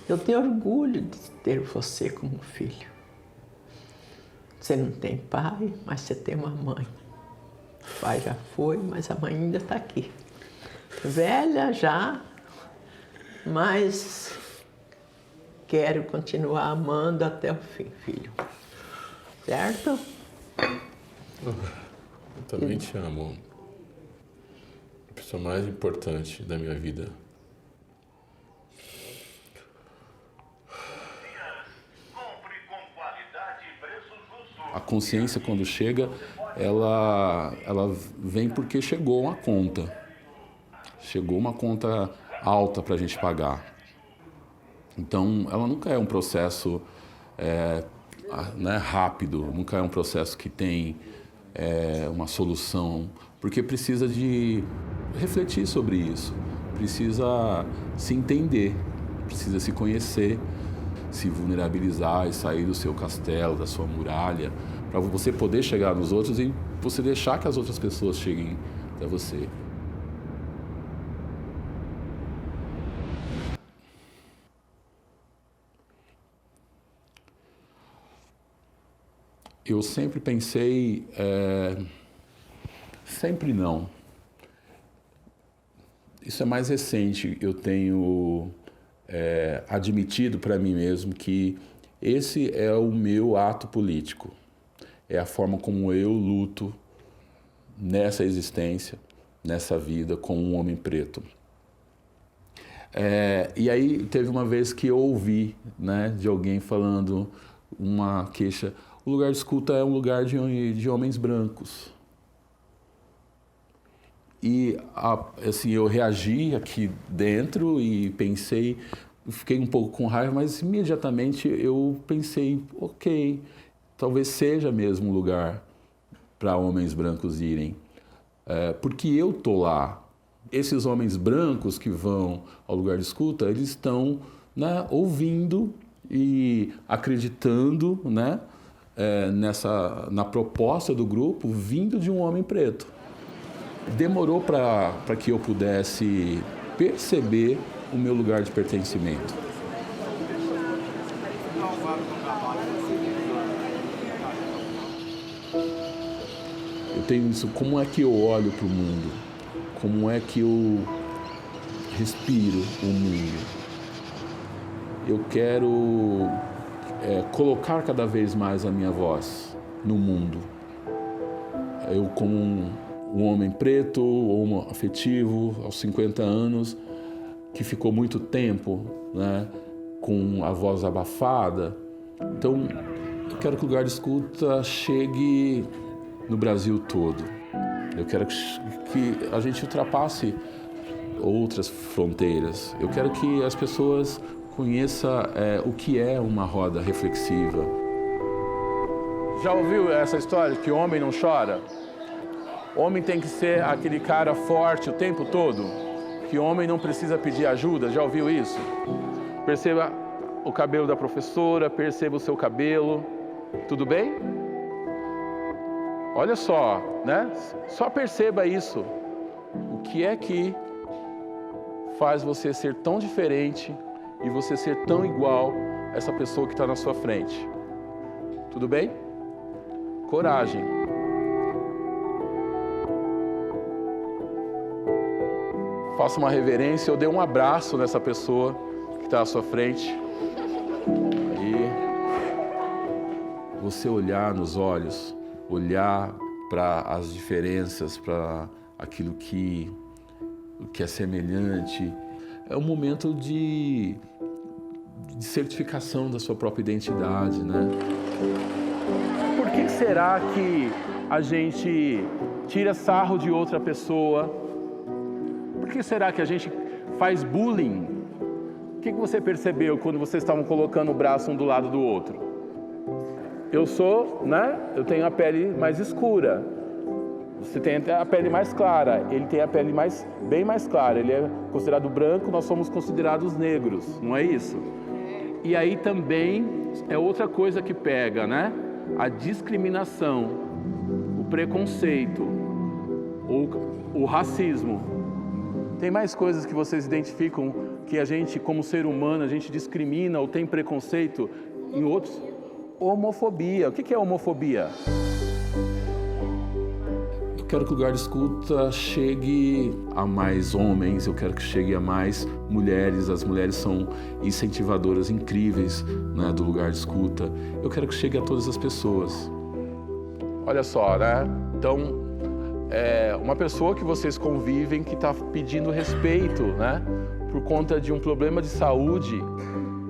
Eu tenho orgulho de ter você como filho. Você não tem pai, mas você tem uma mãe. O pai já foi, mas a mãe ainda está aqui. Velha já, mas quero continuar amando até o fim, filho. Certo? Eu também te amo. A pessoa mais importante da minha vida. A consciência, quando chega, ela vem porque chegou uma conta. Chegou uma conta alta para a gente pagar. Então, ela nunca é um processo rápido, nunca é um processo que tem uma solução, porque precisa de refletir sobre isso, precisa se entender, precisa se conhecer, se vulnerabilizar e sair do seu castelo, da sua muralha, para você poder chegar nos outros e você deixar que as outras pessoas cheguem até você. Eu sempre pensei, sempre não. Isso é mais recente, eu tenho admitido para mim mesmo que esse é o meu ato político. É a forma como eu luto nessa existência, nessa vida, como um homem preto. E aí teve uma vez que eu ouvi, né, de alguém falando uma queixa: o lugar de escuta é um lugar de homens brancos. E assim, eu reagi aqui dentro e pensei, fiquei um pouco com raiva, mas imediatamente eu pensei, ok, talvez seja mesmo um lugar para homens brancos irem. Porque eu tô lá. Esses homens brancos que vão ao lugar de escuta, eles estão, né, ouvindo e acreditando, né, na proposta do grupo vindo de um homem preto. Demorou para que eu pudesse perceber o meu lugar de pertencimento. Eu tenho isso, como é que eu olho para o mundo? Como é que eu respiro o mundo? Eu quero colocar cada vez mais a minha voz no mundo. Eu, como um homem preto, ou afetivo, aos 50 anos, que ficou muito tempo, né, com a voz abafada. Então, eu quero que o lugar de escuta chegue no Brasil todo. Eu quero que a gente ultrapasse outras fronteiras. Eu quero que as pessoas conheçam o que é uma roda reflexiva. Já ouviu essa história que homem não chora? Homem tem que ser aquele cara forte o tempo todo, que homem não precisa pedir ajuda. Já ouviu isso? Perceba o cabelo da professora, perceba o seu cabelo. Tudo bem? Olha só, né? Só perceba isso. O que é que faz você ser tão diferente e você ser tão igual a essa pessoa que está na sua frente? Tudo bem? Coragem. Faça uma reverência, eu dê um abraço nessa pessoa que está à sua frente. Aí, você olhar nos olhos, olhar para as diferenças, para aquilo que é semelhante. É um momento de certificação da sua própria identidade, né? Por que será que a gente tira sarro de outra pessoa? Por que será que a gente faz bullying? O que você percebeu quando vocês estavam colocando o braço um do lado do outro? Eu sou, né? Eu tenho a pele mais escura. Você tem a pele mais clara, ele tem a pele bem mais clara. Ele é considerado branco, nós somos considerados negros, não é isso? E aí também é outra coisa que pega, né? A discriminação, o preconceito, o racismo. Tem mais coisas que vocês identificam que a gente, como ser humano, a gente discrimina ou tem preconceito em outros? Homofobia. O que é homofobia? Eu quero que o lugar de escuta chegue a mais homens, eu quero que chegue a mais mulheres. As mulheres são incentivadoras incríveis, né, do lugar de escuta. Eu quero que chegue a todas as pessoas. Olha só, né? Então, uma pessoa que vocês convivem que está pedindo respeito, né, por conta de um problema de saúde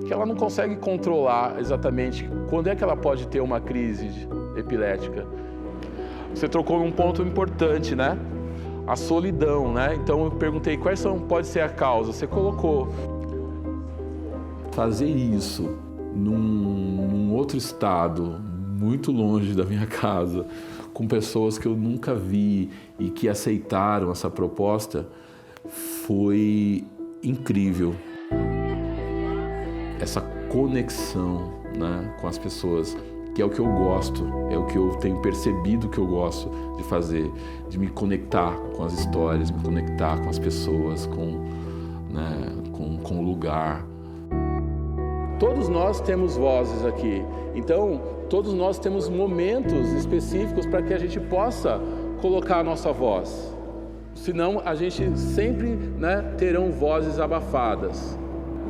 que ela não consegue controlar exatamente quando é que ela pode ter uma crise epilética. Você trocou um ponto importante, né? A solidão, né? Então eu perguntei pode ser a causa. Você colocou. Fazer isso num outro estado, muito longe da minha casa, com pessoas que eu nunca vi e que aceitaram essa proposta, foi incrível. Essa conexão, né, com as pessoas, que é o que eu gosto, é o que eu tenho percebido que eu gosto de fazer, de me conectar com as histórias, me conectar com as pessoas, com o lugar. Todos nós temos vozes aqui, então todos nós temos momentos específicos para que a gente possa colocar a nossa voz. Senão a gente sempre, né, terão vozes abafadas,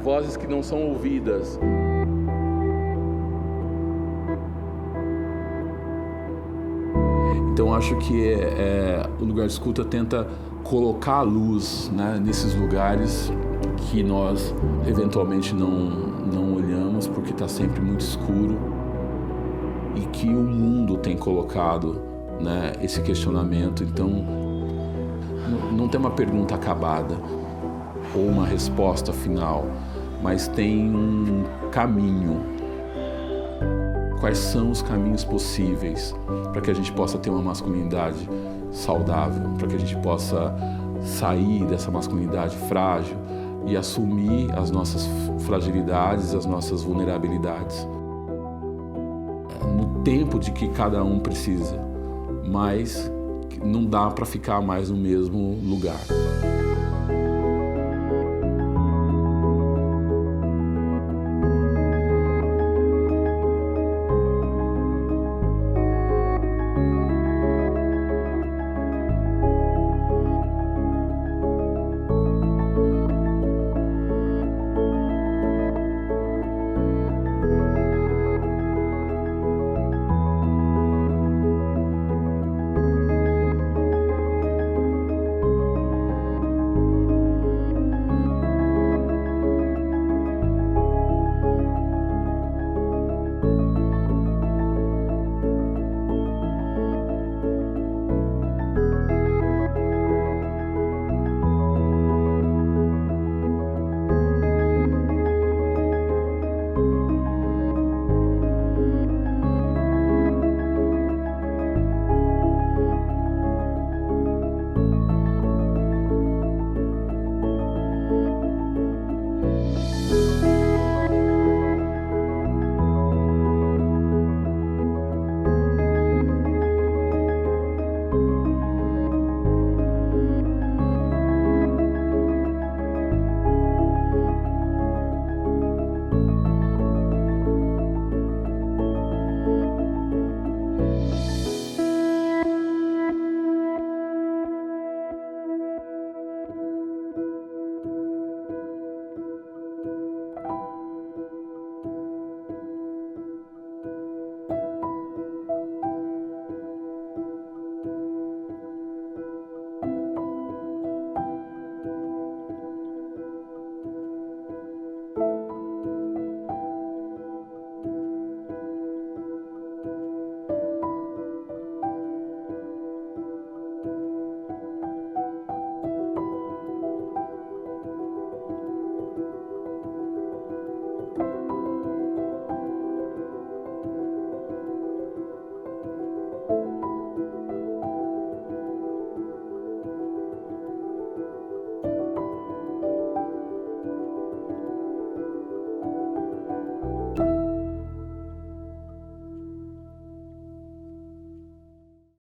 vozes que não são ouvidas. Então acho que o lugar de escuta tenta colocar a luz, né, nesses lugares que nós eventualmente não olhamos porque está sempre muito escuro e que o mundo tem colocado, né, esse questionamento. Então não tem uma pergunta acabada ou uma resposta final, mas tem um caminho. Quais são os caminhos possíveis para que a gente possa ter uma masculinidade saudável, para que a gente possa sair dessa masculinidade frágil e assumir as nossas fragilidades, as nossas vulnerabilidades. No tempo de que cada um precisa, mas não dá para ficar mais no mesmo lugar.